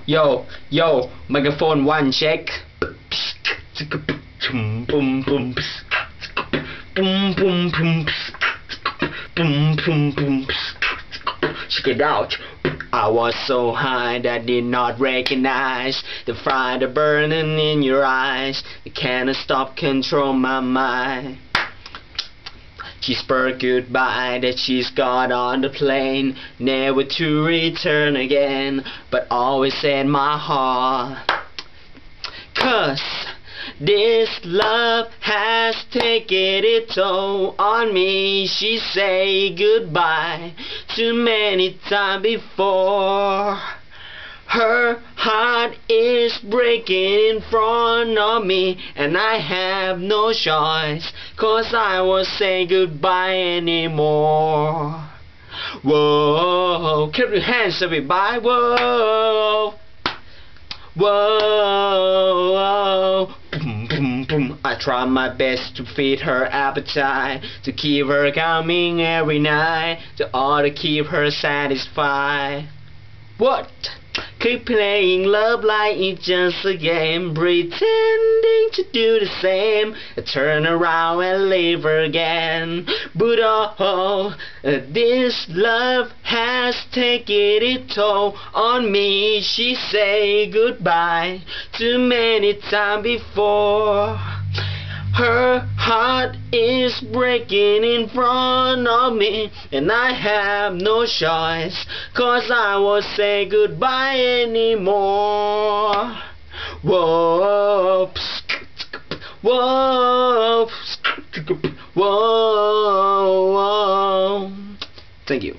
Yo, yo, microphone one check. Boom, boom, boom. Boom, boom, boom. Boom, boom, boom. Check it out. I was so high that I did not recognize the fire burning in your eyes. You cannot stop, control my mind. She spoke goodbye, that she's got on the plane, never to return again, but always in my heart. 'Cause this love has taken its toll on me. She said goodbye too many times before. Her heart is breaking in front of me, and I have no choice, 'cause I won't say goodbye anymore. Whoa, clap your hands everybody, whoa. Whoa, boom, boom, boom. I try my best to feed her appetite, to keep her coming every night, to keep her satisfied. What? Keep playing love like it's just a game, pretending to do the same. I turn around and leave her again. But this love has taken its toll on me. She said goodbye too many times before. Her heart is breaking in front of me, and I have no choice, 'cause I won't say goodbye anymore. Whoa, whoa, whoa, whoa. Thank you.